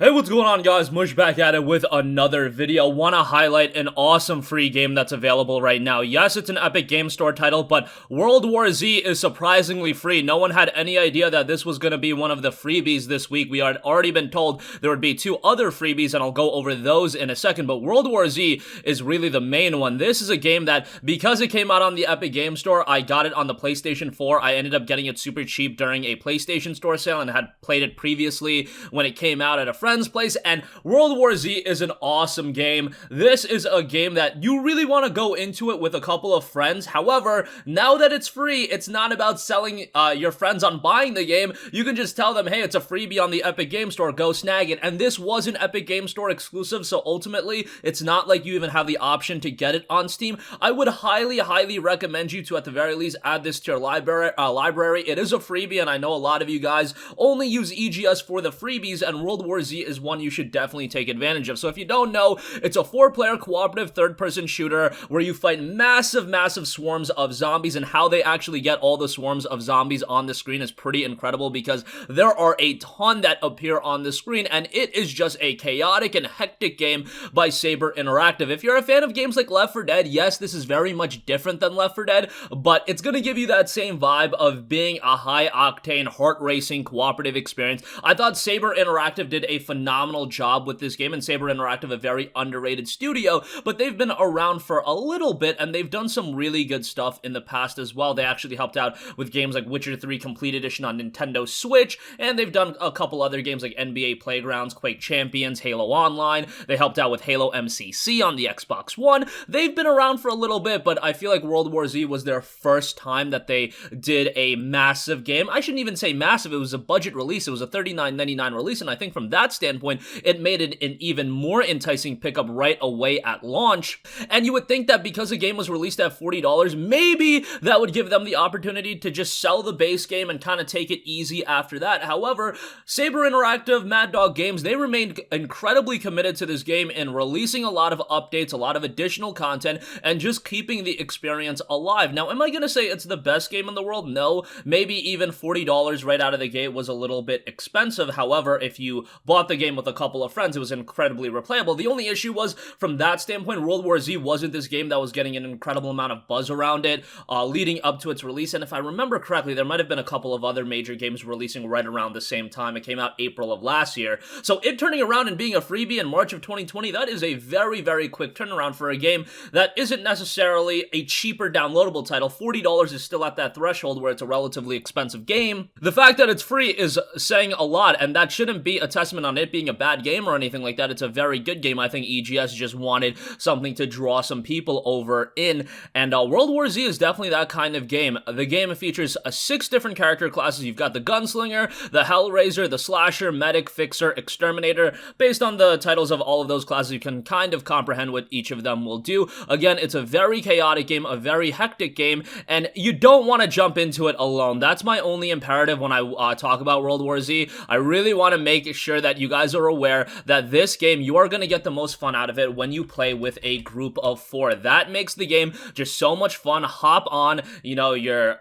Hey, what's going on, guys? Mush back at it with another video. Want to highlight an awesome free game that's available right now. Yes, it's an Epic Game Store title, but World War Z is surprisingly free. No one had any idea that this was going to be one of the freebies this week. We had already been told there would be two other freebies, and I'll go over those in a second, but World War Z is really the main one. This is a game that, because it came out on the Epic Game Store, I got it on the PlayStation 4. I ended up getting it super cheap during a PlayStation Store sale and had played it previously when it came out at a friend's place, and World War Z is an awesome game. This is a game that you really want to go into it with a couple of friends. However, now that it's free, it's not about selling your friends on buying the game. You can just tell them, hey, it's a freebie on the Epic Game Store, go snag it. And this was an Epic Game Store exclusive, so ultimately, it's not like you even have the option to get it on Steam. I would highly recommend you to, at the very least, add this to your library. It is a freebie, and I know a lot of you guys only use EGS for the freebies, and World War Z is one you should definitely take advantage of. So if you don't know, it's a 4-player cooperative third-person shooter where you fight massive swarms of zombies, and how they actually get all the swarms of zombies on the screen is pretty incredible because there are a ton that appear on the screen, and it is just a chaotic and hectic game by Saber Interactive. If you're a fan of games like Left 4 Dead, yes, this is very much different than Left 4 Dead, but it's gonna give you that same vibe of being a high-octane, heart-racing cooperative experience. I thought Saber Interactive did a phenomenal job with this game, and Saber Interactive, a very underrated studio, but they've been around for a little bit, and they've done some really good stuff in the past as well. They actually helped out with games like Witcher 3 Complete Edition on Nintendo Switch, and they've done a couple other games like NBA Playgrounds, Quake Champions, Halo Online. They helped out with Halo MCC on the Xbox One. They've been around for a little bit, but I feel like World War Z was their first time that they did a massive game. I shouldn't even say massive, it was a budget release. It was a $39.99 release, and I think from that standpoint, it made it an even more enticing pickup right away at launch. And you would think that because the game was released at $40, maybe that would give them the opportunity to just sell the base game and kind of take it easy after that. However, Saber Interactive, Mad Dog Games, they remained incredibly committed to this game in releasing a lot of updates, a lot of additional content, and just keeping the experience alive. Now, am I going to say it's the best game in the world? No. Maybe even $40 right out of the gate was a little bit expensive. However, if you bought the game with a couple of friends, it was incredibly replayable. The only issue was, from that standpoint, World War Z wasn't this game that was getting an incredible amount of buzz around it leading up to its release, and if I remember correctly, there might have been a couple of other major games releasing right around the same time. It came out April of last year, so it turning around and being a freebie in March of 2020, that is a very quick turnaround for a game that isn't necessarily a cheaper downloadable title. $40 is still at that threshold where it's a relatively expensive game. The fact that it's free is saying a lot, and that shouldn't be a testament on it being a bad game or anything like that. It's a very good game. I think EGS just wanted something to draw some people over in, and World War Z is definitely that kind of game. The game features 6 different character classes. You've got the Gunslinger, the Hellraiser, the Slasher, Medic, Fixer, Exterminator. Based on the titles of all of those classes, you can kind of comprehend what each of them will do. Again, it's a very chaotic game, a very hectic game, and you don't want to jump into it alone. That's my only imperative when I talk about World War Z. I really want to make sure that you guys are aware that this game, you are going to get the most fun out of it when you play with a group of 4. That makes the game just so much fun. Hop on, your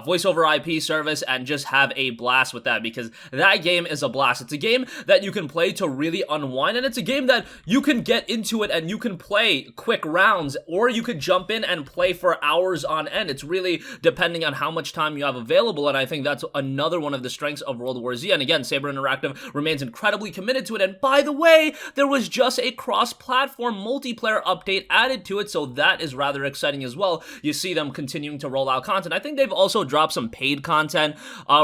voice over IP service and just have a blast with that, because that game is a blast. It's a game that you can play to really unwind, and it's a game that you can get into it and you can play quick rounds, or you could jump in and play for hours on end. It's really depending on how much time you have available, and I think that's another one of the strengths of World War Z. And again, Saber Interactive remains incredibly committed to it, and by the way, there was just a cross-platform multiplayer update added to it, so that is rather exciting as well. You see them continuing to roll out content. I think they've also dropped some paid content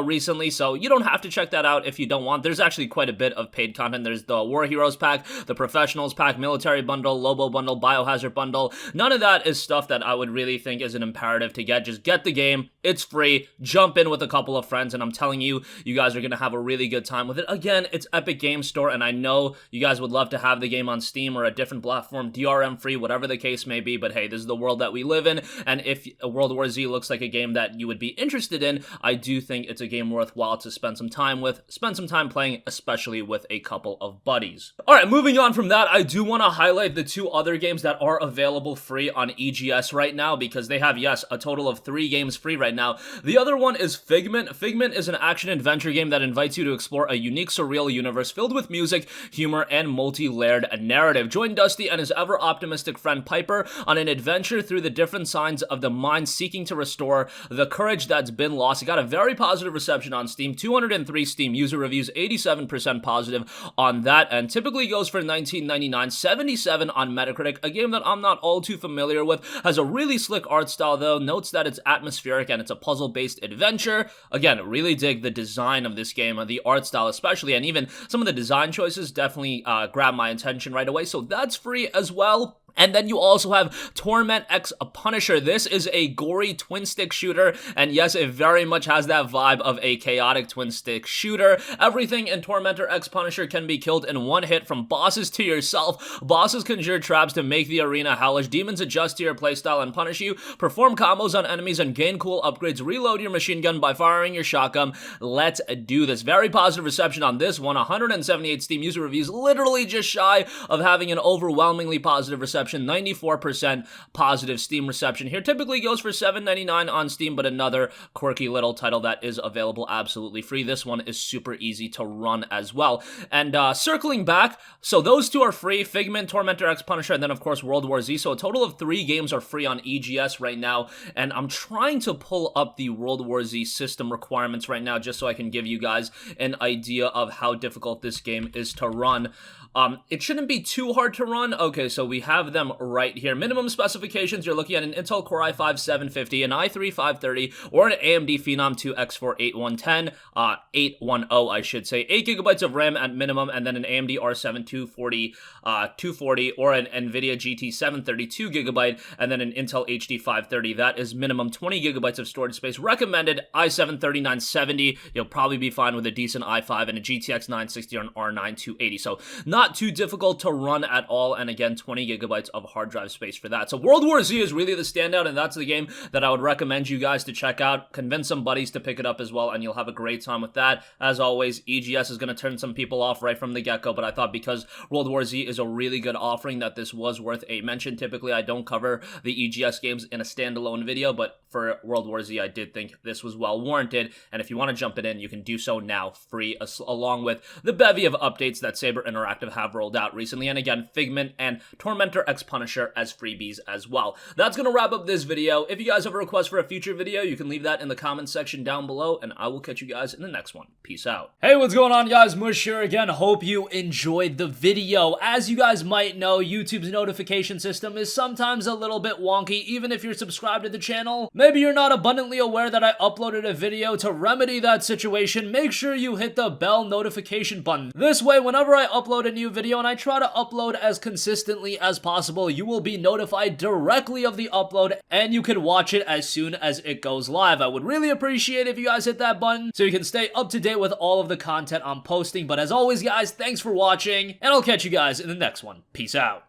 recently, so you don't have to check that out if you don't want. There's actually quite a bit of paid content. There's the War Heroes pack, the Professionals pack, Military bundle, Lobo bundle, Biohazard bundle. None of that is stuff that I would really think is an imperative to get. Just get the game. It's free. Jump in with a couple of friends, and I'm telling you, you guys are going to have a really good time with it. Again, it's Epic Game Store, and I know you guys would love to have the game on Steam or a different platform, DRM free, whatever the case may be, but hey, this is the world that we live in, and if World War Z looks like a game that you would be interested in, I do think it's a game worthwhile to spend some time with, spend some time playing, especially with a couple of buddies. Alright, moving on from that, I do want to highlight the 2 other games that are available free on EGS right now, because they have, yes, a total of 3 games free right now. The other one is Figment. Figment is an action-adventure game that invites you to explore a unique, surreal universe filled with music, humor, and multi-layered narrative. Join Dusty and his ever-optimistic friend Piper on an adventure through the different signs of the mind, seeking to restore the courage that's been lost. It got a very positive reception on Steam, 203 Steam user reviews, 87% positive on that, and typically goes for $19.99, 77 on Metacritic. A game that I'm not all too familiar with, has a really slick art style though, notes that it's atmospheric and it's a puzzle-based adventure. Again, really dig the design of this game, the art style especially, and even some of the design choices definitely grab my attention right away, so that's free as well. And then you also have Torment X Punisher. This is a gory twin-stick shooter, and yes, it very much has that vibe of a chaotic twin-stick shooter. Everything in Tormentor X Punisher can be killed in one hit, from bosses to yourself. Bosses conjure traps to make the arena hellish. Demons adjust to your playstyle and punish you. Perform combos on enemies and gain cool upgrades. Reload your machine gun by firing your shotgun. Let's do this. Very positive reception on this one. 178 Steam user reviews, literally just shy of having an overwhelmingly positive reception. 94% positive Steam reception here. Typically goes for $7.99 on Steam, but another quirky little title that is available absolutely free. This one is super easy to run as well. And circling back, so those two are free: Figment, Tormentor X Punisher, and then of course World War Z. So a total of 3 games are free on EGS right now, and I'm trying to pull up the World War Z system requirements right now just so I can give you guys an idea of how difficult this game is to run. It shouldn't be too hard to run. Okay, so we have them right here. Minimum specifications, you're looking at an Intel Core i5 750, an i3 530, or an AMD Phenom 2 X4 8110, 810 I should say. 8GB of RAM at minimum, and then an AMD R7 240, or an NVIDIA GT 732GB, and then an Intel HD 530. That is minimum 20GB of storage space. Recommended i7 3970. You'll probably be fine with a decent i5 and a GTX 960 or an R9 280. So not too difficult to run at all, and again, 20GB of hard drive space for that. So World War Z is really the standout, and that's the game that I would recommend you guys to check out. Convince some buddies to pick it up as well, and you'll have a great time with that. As always, EGS is going to turn some people off right from the get-go, but I thought because World War Z is a really good offering that this was worth a mention. Typically, I don't cover the EGS games in a standalone video, but for World War Z, I did think this was well warranted, and if you want to jump it in, you can do so now, free, along with the bevy of updates that Saber Interactive have rolled out recently, and again, Figment and Tormentor X Punisher as freebies as well. That's gonna wrap up this video. If you guys have a request for a future video, you can leave that in the comments section down below, and I will catch you guys in the next one. Peace out. Hey, what's going on, guys? Mush here again. Hope you enjoyed the video. As you guys might know, YouTube's notification system is sometimes a little bit wonky, even if you're subscribed to the channel. Maybe you're not abundantly aware that I uploaded a video. To remedy that situation, make sure you hit the bell notification button. This way, whenever I upload a new video, and I try to upload as consistently as possible, you will be notified directly of the upload, and you can watch it as soon as it goes live. I would really appreciate if you guys hit that button so you can stay up to date with all of the content I'm posting. But as always, guys, thanks for watching, and I'll catch you guys in the next one. Peace out.